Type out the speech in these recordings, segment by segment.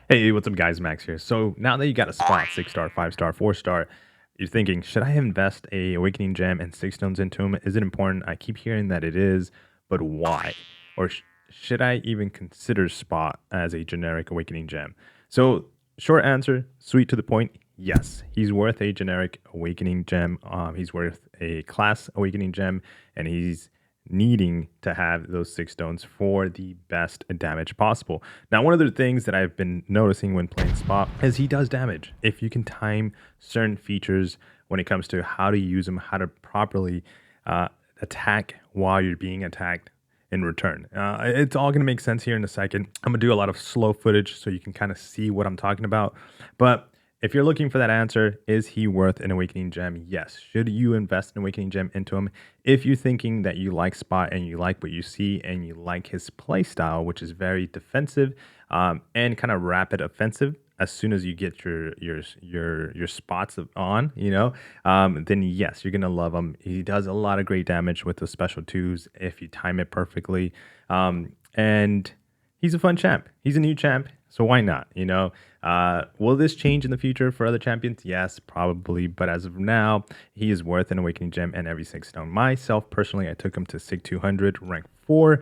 Hey, what's up, guys? Max here. So now that you got a spot, 6 star, 5 star, 4 star, you're thinking, should I invest a Awakening Gem and 6 stones into him? Is it important? I keep hearing that it is, but why? Or should I even consider Spot as a generic Awakening Gem? So, short answer, sweet to the point. Yes, he's worth a generic Awakening Gem. He's worth a class Awakening Gem, and he's needing to have those 6 stones for the best damage possible. Now, one of the things that I've been noticing when playing Spot is he does damage. If you can time certain features when it comes to how to use them, how to properly attack while you're being attacked in return. It's all going to make sense here in a second. I'm going to do a lot of slow footage so you can kind of see what I'm talking about. But if you're looking for that answer, is he worth an Awakening Gem? Yes. Should you invest an Awakening Gem into him? If you're thinking that you like Spot and you like what you see and you like his play style, which is very defensive and kind of rapid offensive, as soon as you get your spots on, then yes, you're gonna love him. He does a lot of great damage with the special twos if you time it perfectly, and he's a fun champ. He's a new champ, so why not? Will this change in the future for other champions? Yes, probably. But as of now, he is worth an Awakening Gem and every 6 stone. Myself, personally, I took him to SIG 200, rank 4.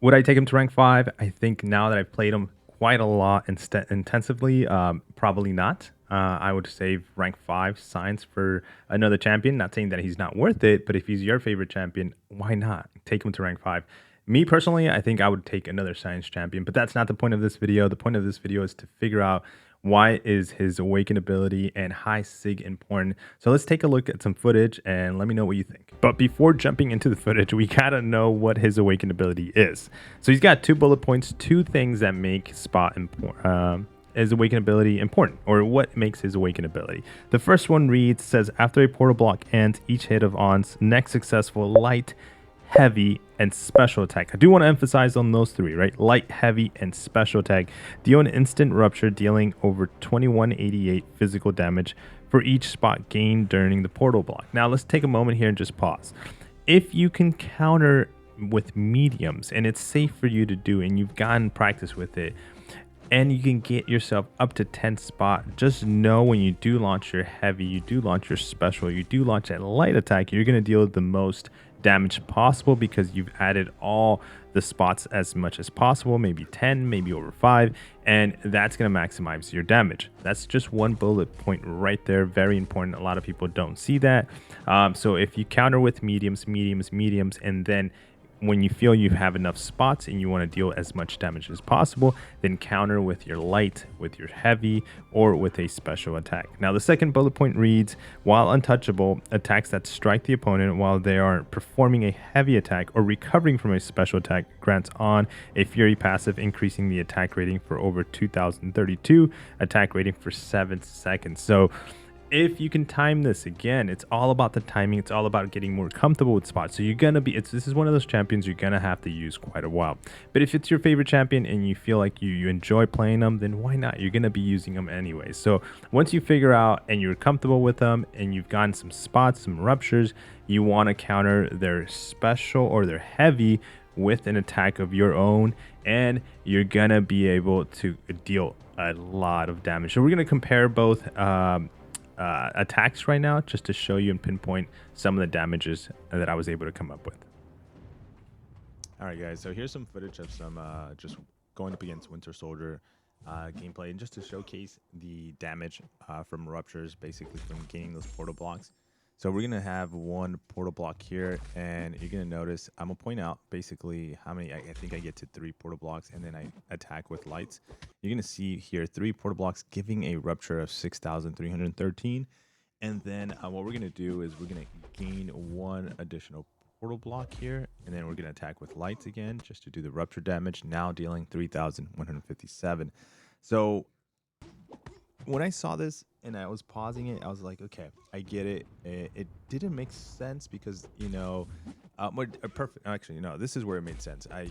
Would I take him to rank 5? I think now that I've played him quite a lot intensively, probably not. I would save rank 5 science for another champion. Not saying that he's not worth it, but if he's your favorite champion, why not take him to rank 5? Me personally, I think I would take another science champion, but that's not the point of this video. The point of this video is to figure out why is his awaken ability and high sig important. So let's take a look at some footage and let me know what you think. But before jumping into the footage, we gotta know what his awaken ability is. So he's got 2 bullet points, 2 things that make Spot important. His awaken ability important, or what makes his awaken ability. The first one says after a portal block ends, each hit of On's next successful light, heavy, and special attack. I do want to emphasize on those 3, right? Light, heavy, and special attack deal an instant rupture, dealing over 2188 physical damage for each spot gained during the portal block. Now let's take a moment here and just pause. If you can counter with mediums and it's safe for you to do and you've gotten practice with it, and you can get yourself up to 10 spot, just know when you do launch your heavy, you do launch your special, you do launch that light attack, you're going to deal the most damage possible because you've added all the spots as much as possible, maybe 10, maybe over 5, and that's going to maximize your damage. That's just one bullet point right there. Very important. A lot of people don't see that. So if you counter with mediums, and then when you feel you have enough spots and you want to deal as much damage as possible, then counter with your light, with your heavy, or with a special attack. Now, the second bullet point reads, while untouchable, attacks that strike the opponent while they are performing a heavy attack or recovering from a special attack grants on a fury passive, increasing the attack rating for over 2032, attack rating for 7 seconds. So if you can time this, again, it's all about the timing. It's all about getting more comfortable with spots. So you're gonna be, this is one of those champions you're gonna have to use quite a while. But if it's your favorite champion and you feel like you enjoy playing them, then why not? You're gonna be using them anyway. So once you figure out and you're comfortable with them and you've gotten some spots, some ruptures, you want to counter their special or their heavy with an attack of your own, and you're gonna be able to deal a lot of damage. So we're gonna compare both attacks right now, just to show you and pinpoint some of the damages that I was able to come up with. All right, guys. So here's some footage of some just going up against Winter Soldier gameplay, and just to showcase the damage from ruptures, basically from gaining those portal blocks. So we're gonna have one portal block here, and you're gonna notice I'm gonna point out basically how many. I think I get to 3 portal blocks, and then I attack with lights. You're gonna see here 3 portal blocks giving a rupture of 6,313, and then what we're gonna do is we're gonna gain 1 additional portal block here, and then we're gonna attack with lights again just to do the rupture damage, now dealing 3,157. So when I saw this and I was pausing it, I was like, okay, I get it. It didn't make sense because, perfect. Actually, no, this is where it made sense. I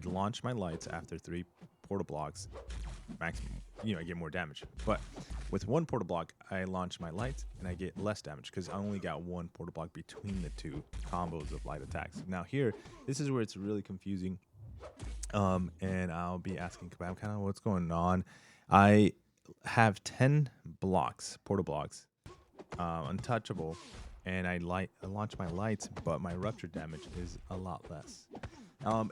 launched my lights after 3 portal blocks, maximum. I get more damage. But with 1 portal block, I launch my lights and I get less damage because I only got 1 portal block between the 2 combos of light attacks. Now here, this is where it's really confusing. And I'll be asking Kabam kind of what's going on. I have 10 blocks, portal blocks, untouchable, and I launch my lights, but my rupture damage is a lot less.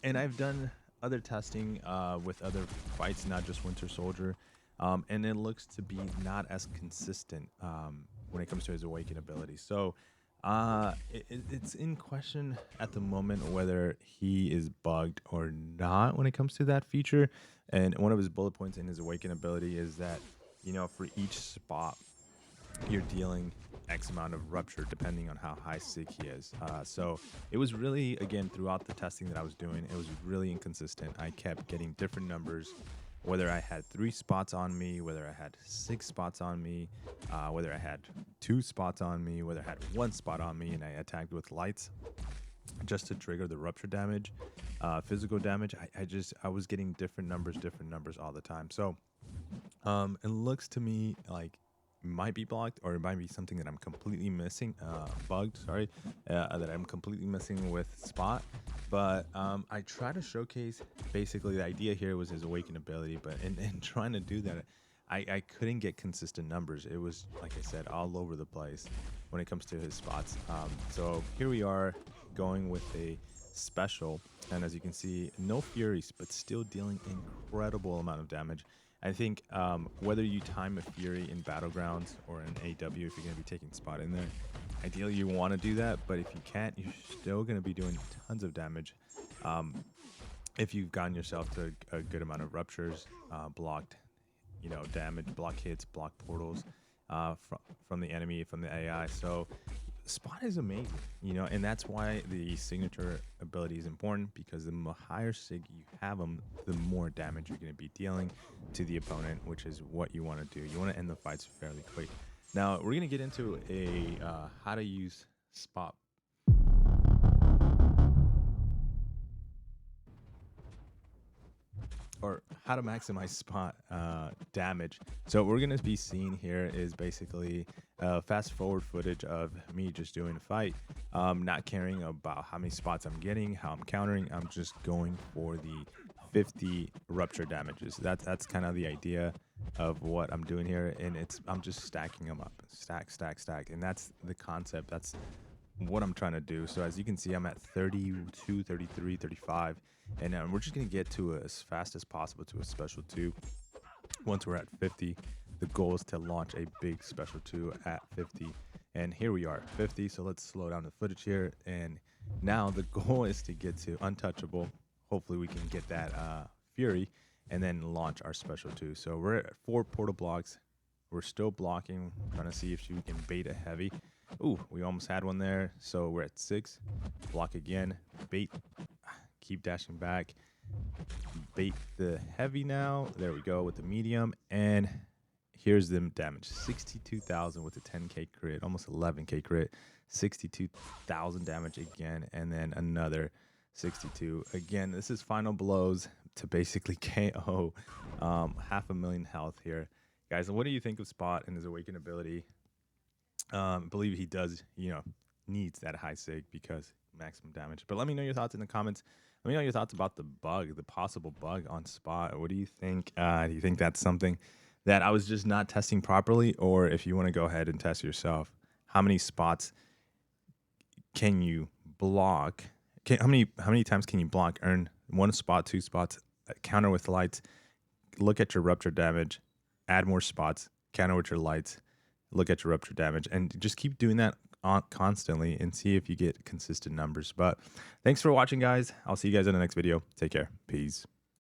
And I've done other testing with other fights, not just Winter Soldier, and it looks to be not as consistent when it comes to his awaken ability. So it's in question at the moment whether he is bugged or not when it comes to that feature. And one of his bullet points in his awaken ability is that, for each spot you're dealing X amount of rupture depending on how high sig he is. So it was really, again, throughout the testing that I was doing, it was really inconsistent. I kept getting different numbers, whether I had 3 spots on me, whether I had 6 spots on me, whether I had 2 spots on me, whether I had 1 spot on me, and I attacked with lights just to trigger the rupture damage, physical damage. I was getting different numbers all the time. So it looks to me like it might be blocked, or it might be something that I'm completely missing, bugged, sorry, that I'm completely missing with Spot. But I try to showcase, basically the idea here was his awaken ability, but in trying to do that, I couldn't get consistent numbers. It was, like I said, all over the place when it comes to his spots. So here we are going with a special, and as you can see, no furies, but still dealing incredible amount of damage. I think whether you time a Fury in Battlegrounds or in AW, if you're going to be taking Spot in there, ideally you want to do that, but if you can't, you're still going to be doing tons of damage. If you've gotten yourself to a good amount of ruptures, blocked, damage, block hits, block portals from the enemy, from the AI. So Spot is amazing, and that's why the signature ability is important, because the higher sig you have them, the more damage you're going to be dealing to the opponent, which is what you want to do. You want to end the fights fairly quick. Now we're going to get into a how to use Spot. Or how to maximize Spot damage. So what we're going to be seeing here is basically fast forward footage of me just doing a fight, not caring about how many spots I'm getting, how I'm countering. I'm just going for the 50 rupture damages. That's kind of the idea of what I'm doing here, and I'm just stacking them up, stack, stack, stack, and that's the concept. That's what I'm trying to do. So as you can see, I'm at 32, 33, 35, and we're just going to get to as fast as possible to a special 2. Once we're at 50, the goal is to launch a big special 2 at 50, and here we are, 50. So let's slow down the footage here, and now the goal is to get to untouchable. Hopefully we can get that Fury and then launch our special 2. So we're at 4 portal blocks. We're still blocking, trying to see if we can bait a heavy. Ooh, we almost had one there. So we're at 6. Block again. Bait. Keep dashing back. Bait the heavy now. There we go with the medium. And here's the damage. 62,000 with a 10k crit. Almost 11k crit. 62,000 damage again. And then another 62. Again, this is final blows to basically KO. 500,000 health here. Guys, what do you think of Spot and his awaken ability? I believe he does, needs that high sig because maximum damage. But let me know your thoughts in the comments. Let me know your thoughts about the bug, the possible bug on Spot. What do you think? Do you think that's something that I was just not testing properly? Or if you want to go ahead and test yourself, how many spots can you block? How many times can you block, earn 1 spot, 2 spots, counter with lights, look at your rupture damage, add more spots, counter with your lights, look at your rupture damage, and just keep doing that constantly and see if you get consistent numbers. But thanks for watching, guys. I'll see you guys in the next video. Take care. Peace.